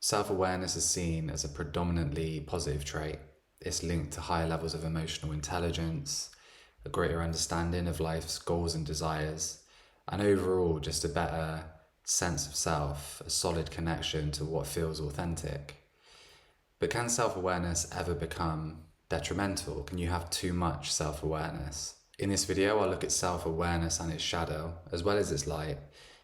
Self-awareness is seen as a predominantly positive trait. It's linked to higher levels of emotional intelligence, a greater understanding of life's goals and desires, and overall just a better sense of self, a solid connection to what feels authentic. But can self-awareness ever become detrimental? Can you have too much self-awareness? In this video, I'll look at self-awareness and its shadow, as well as its light,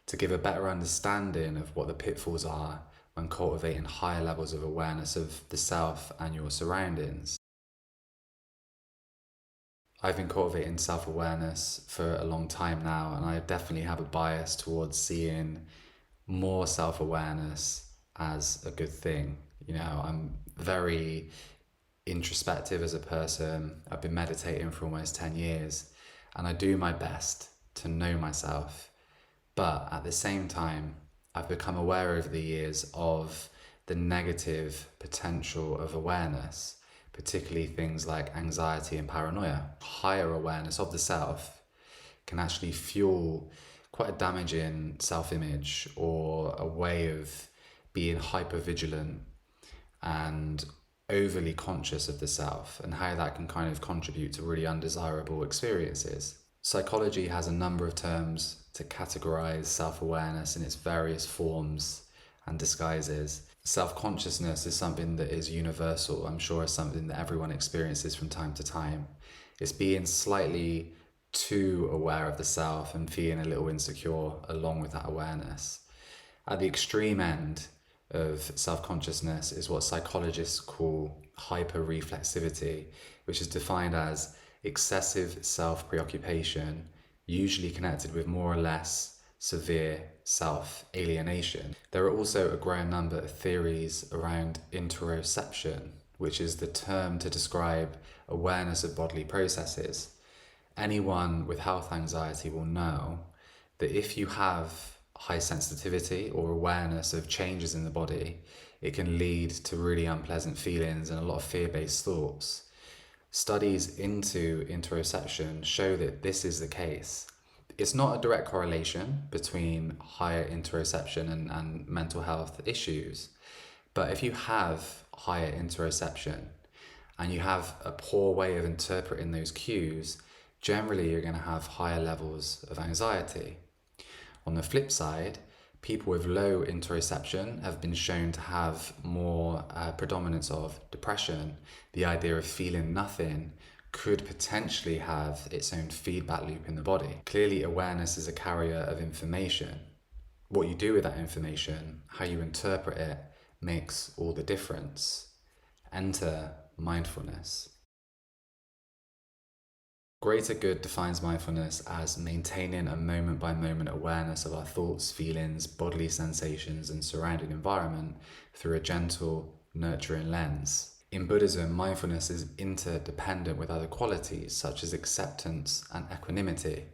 to give a better understanding of what the pitfalls are when cultivating higher levels of awareness of the self and your surroundings. I've been cultivating self-awareness for a long time now, and I definitely have a bias towards seeing more self-awareness as a good thing. I'm very introspective as a person. I've been meditating for almost 10 years, and I do my best to know myself. But at the same time, I've become aware over the years of the negative potential of awareness, particularly things like anxiety and paranoia. Higher awareness of the self can actually fuel quite a damaging self-image, or a way of being hypervigilant and overly conscious of the self, and how that can kind of contribute to really undesirable experiences. Psychology has a number of terms to categorize self-awareness in its various forms and disguises. Self-consciousness is something that is universal. I'm sure it's something that everyone experiences from time to time. It's being slightly too aware of the self and feeling a little insecure along with that awareness. At the extreme end of self-consciousness is what psychologists call hyperreflexivity, which is defined as excessive self-preoccupation, usually connected with more or less severe self-alienation. There are also a growing number of theories around interoception, which is the term to describe awareness of bodily processes. Anyone with health anxiety will know that if you have high sensitivity or awareness of changes in the body, it can lead to really unpleasant feelings and a lot of fear-based thoughts. Studies into interoception show that this is the case. It's not a direct correlation between higher interoception and mental health issues, but if you have higher interoception and you have a poor way of interpreting those cues, generally you're going to have higher levels of anxiety. On the flip side, people with low interoception have been shown to have more predominance of depression. The idea of feeling nothing could potentially have its own feedback loop in the body. Clearly, awareness is a carrier of information. What you do with that information, how you interpret it, makes all the difference. Enter mindfulness. Greater Good defines mindfulness as maintaining a moment-by-moment awareness of our thoughts, feelings, bodily sensations, and surrounding environment through a gentle, nurturing lens. In Buddhism, mindfulness is interdependent with other qualities such as acceptance and equanimity.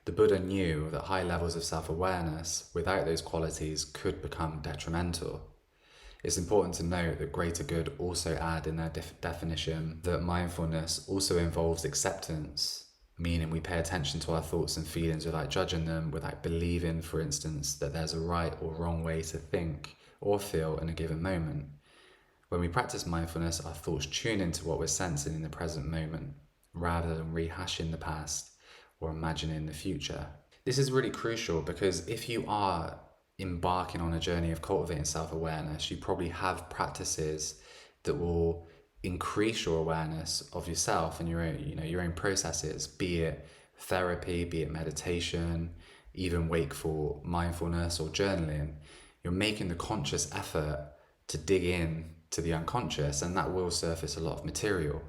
The Buddha knew that high levels of self-awareness without those qualities could become detrimental. It's important to note that Greater Good also add in their definition that mindfulness also involves acceptance, meaning we pay attention to our thoughts and feelings without judging them, without believing, for instance, that there's a right or wrong way to think or feel in a given moment. When we practice mindfulness, our thoughts tune into what we're sensing in the present moment, rather than rehashing the past or imagining the future. This is really crucial because if you are embarking on a journey of cultivating self-awareness, you probably have practices that will increase your awareness of yourself and your own processes, be it therapy, be it meditation, even wakeful mindfulness or journaling. You're making the conscious effort to dig in to the unconscious, and that will surface a lot of material,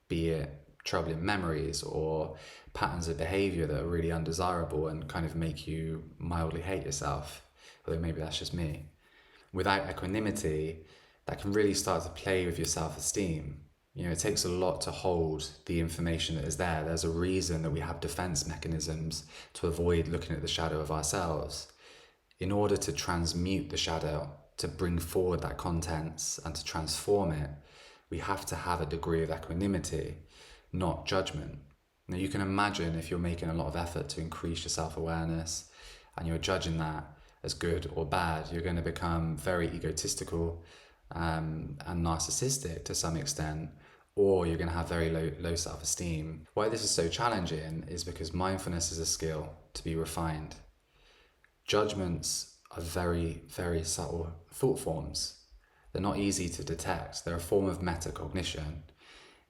be it troubling memories or patterns of behavior that are really undesirable and kind of make you mildly hate yourself. Although maybe that's just me. Without equanimity, that can really start to play with your self-esteem. It takes a lot to hold the information that is there. There's a reason that we have defense mechanisms to avoid looking at the shadow of ourselves. In order to transmute the shadow, to bring forward that contents and to transform it, we have to have a degree of equanimity, not judgment. Now you can imagine if you're making a lot of effort to increase your self-awareness and you're judging that, as good or bad. You're going to become very egotistical and narcissistic to some extent, or you're going to have very low self-esteem. Why this is so challenging is because mindfulness is a skill to be refined. Judgments are very, very subtle thought forms. They're not easy to detect. They're a form of metacognition.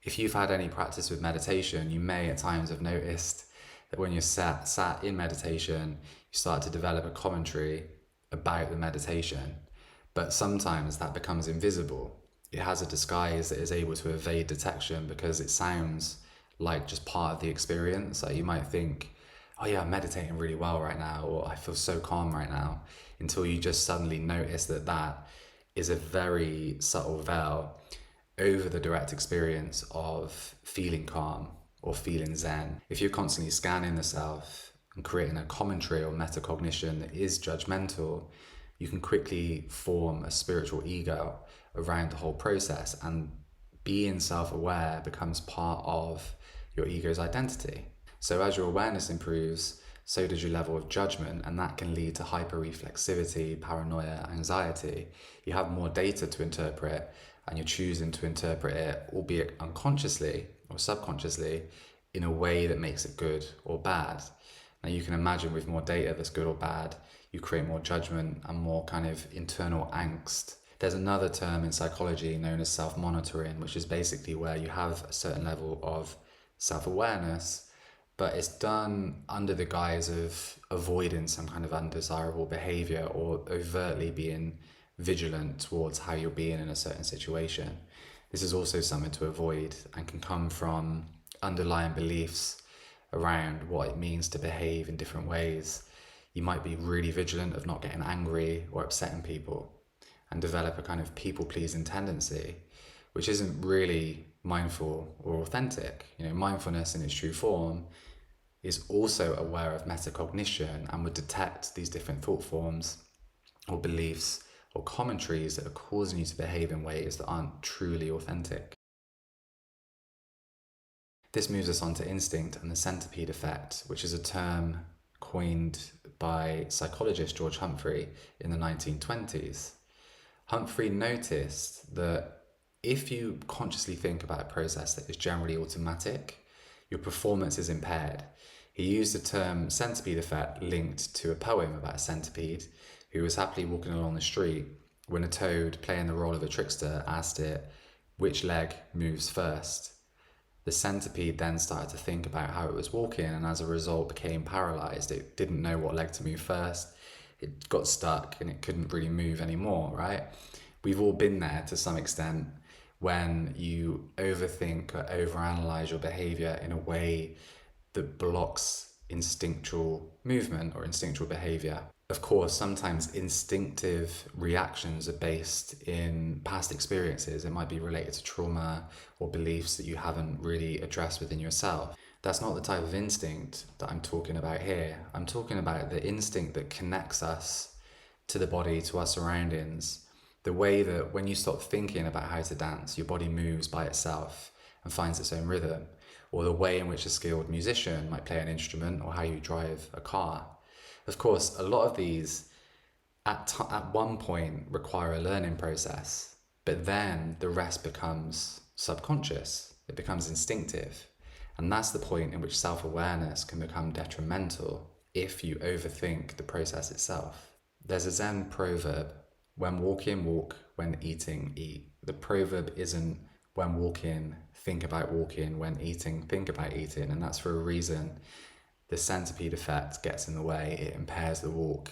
If you've had any practice with meditation, you may at times have noticed that when you're sat in meditation, you start to develop a commentary about the meditation. But sometimes that becomes invisible. It has a disguise that is able to evade detection because it sounds like just part of the experience. Like you might think, oh yeah, I'm meditating really well right now, or I feel so calm right now, until you just suddenly notice that that is a very subtle veil over the direct experience of feeling calm or feeling zen. If you're constantly scanning the self and creating a commentary or metacognition that is judgmental, you can quickly form a spiritual ego around the whole process, and being self-aware becomes part of your ego's identity. So as your awareness improves, so does your level of judgment, and that can lead to hyperreflexivity, paranoia, anxiety. You have more data to interpret, and you're choosing to interpret it, albeit unconsciously or subconsciously, in a way that makes it good or bad. Now you can imagine with more data that's good or bad, you create more judgment and more kind of internal angst. There's another term in psychology known as self-monitoring, which is basically where you have a certain level of self-awareness, but it's done under the guise of avoiding some kind of undesirable behavior or overtly being vigilant towards how you're being in a certain situation. This is also something to avoid and can come from underlying beliefs around what it means to behave in different ways. You might be really vigilant of not getting angry or upsetting people and develop a kind of people-pleasing tendency, which isn't really mindful or authentic. You know, mindfulness in its true form is also aware of metacognition and would detect these different thought forms or beliefs or commentaries that are causing you to behave in ways that aren't truly authentic. This moves us on to instinct and the centipede effect, which is a term coined by psychologist George Humphrey in the 1920s. Humphrey noticed that if you consciously think about a process that is generally automatic, your performance is impaired. He used the term centipede effect linked to a poem about a centipede who was happily walking along the street when a toad, playing the role of a trickster, asked it which leg moves first. The centipede then started to think about how it was walking, and as a result became paralyzed. It didn't know what leg to move first. It got stuck and it couldn't really move anymore, right? We've all been there to some extent when you overthink or overanalyze your behavior in a way that blocks instinctual movement or instinctual behavior. Of course, sometimes instinctive reactions are based in past experiences. It might be related to trauma or beliefs that you haven't really addressed within yourself. That's not the type of instinct that I'm talking about here. I'm talking about the instinct that connects us to the body, to our surroundings. The way that when you stop thinking about how to dance, your body moves by itself and finds its own rhythm. Or the way in which a skilled musician might play an instrument, or how you drive a car. Of course, a lot of these at one point require a learning process, but then the rest becomes subconscious. It becomes instinctive. And that's the point in which self-awareness can become detrimental if you overthink the process itself. There's a Zen proverb: when walking, walk; when eating, eat. The proverb isn't when walking, think about walking; when eating, think about eating. And that's for a reason. The centipede effect gets in the way. It impairs the walk.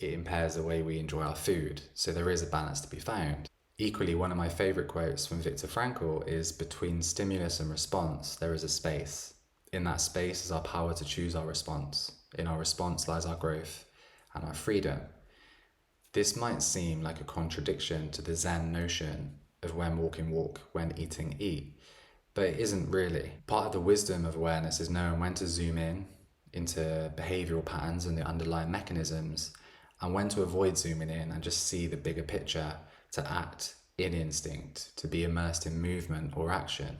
It impairs the way we enjoy our food. So there is a balance to be found. Equally, one of my favorite quotes from Viktor Frankl is, between stimulus and response, there is a space. In that space is our power to choose our response. In our response lies our growth and our freedom. This might seem like a contradiction to the Zen notion of when walking, walk; when eating, eat. But it isn't really. Part of the wisdom of awareness is knowing when to zoom in into behavioral patterns and the underlying mechanisms, and when to avoid zooming in and just see the bigger picture, to act in instinct, to be immersed in movement or action.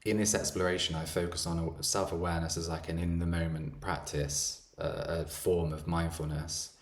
In this exploration, I focus on self-awareness as like an in-the-moment practice a form of mindfulness.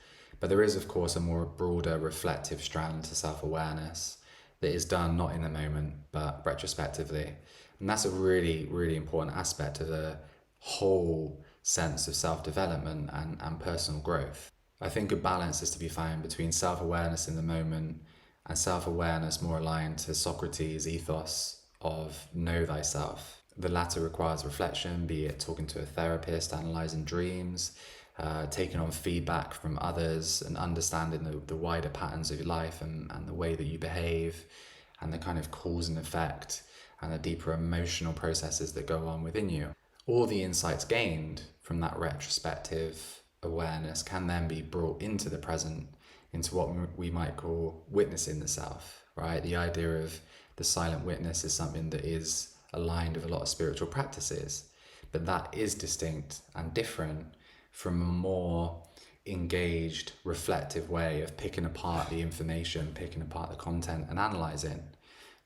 But there is, of course, a more broader reflective strand to self-awareness that is done not in the moment, but retrospectively. And that's a really, really important aspect of the whole sense of self-development and personal growth. I think a balance is to be found between self-awareness in the moment and self-awareness more aligned to Socrates' ethos of know thyself. The latter requires reflection, be it talking to a therapist, analysing dreams, taking on feedback from others, and understanding the wider patterns of your life and the way that you behave, and the kind of cause and effect, and the deeper emotional processes that go on within you. All the insights gained from that retrospective awareness can then be brought into the present, into what we might call witnessing the self, right? The idea of the silent witness is something that is aligned with a lot of spiritual practices, but that is distinct and different from a more engaged, reflective way of picking apart the information, picking apart the content and analysing.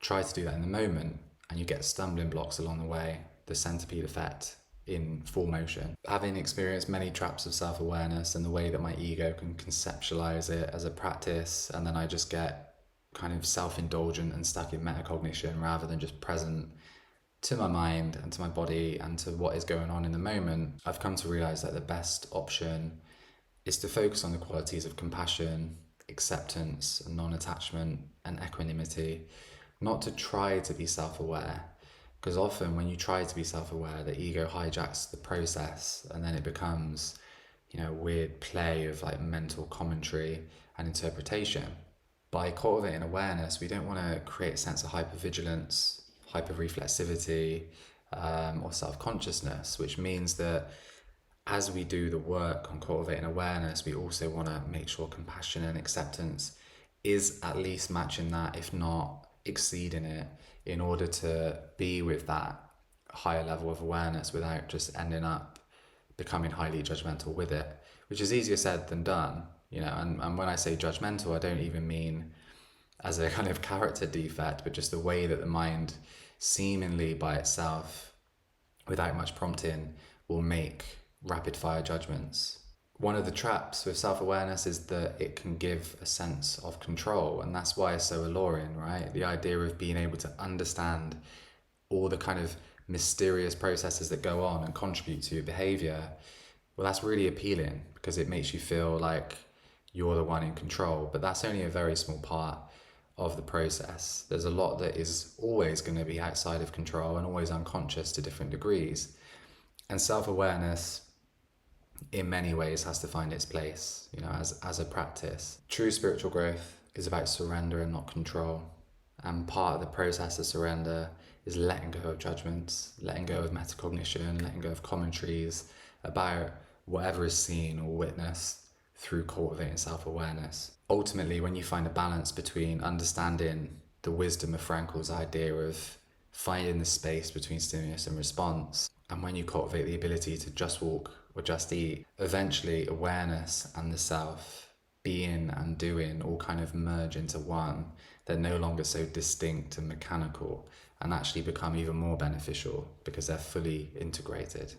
Try to do that in the moment and you get stumbling blocks along the way, the centipede effect in full motion. Having experienced many traps of self-awareness and the way that my ego can conceptualize it as a practice, and then I just get kind of self-indulgent and stuck in metacognition rather than just present to my mind and to my body and to what is going on in the moment, I've come to realize that the best option is to focus on the qualities of compassion, acceptance, and non-attachment and equanimity, not to try to be self-aware. Because often when you try to be self-aware, the ego hijacks the process and then it becomes, a weird play of like mental commentary and interpretation. By cultivating awareness, we don't want to create a sense of hypervigilance, hyperreflexivity, or self-consciousness, which means that as we do the work on cultivating awareness, we also want to make sure compassion and acceptance is at least matching that, if not exceeding it, in order to be with that higher level of awareness without just ending up becoming highly judgmental with it, which is easier said than done, and when I say judgmental, I don't even mean as a kind of character defect, but just the way that the mind seemingly by itself, without much prompting, will make rapid fire judgments. One of the traps with self-awareness is that it can give a sense of control, and that's why it's so alluring, right? The idea of being able to understand all the kind of mysterious processes that go on and contribute to your behavior, well, that's really appealing because it makes you feel like you're the one in control, but that's only a very small part of the process. There's a lot that is always going to be outside of control and always unconscious to different degrees. And self-awareness in many ways has to find its place, as a practice. True spiritual growth is about surrender and not control. And part of the process of surrender is letting go of judgments, letting go of metacognition, letting go of commentaries about whatever is seen or witnessed through cultivating self-awareness. Ultimately, when you find a balance between understanding the wisdom of Frankl's idea of finding the space between stimulus and response, and when you cultivate the ability to just walk or just eat, eventually awareness and the self, being and doing, all kind of merge into one. They're no longer so distinct and mechanical and actually become even more beneficial because they're fully integrated.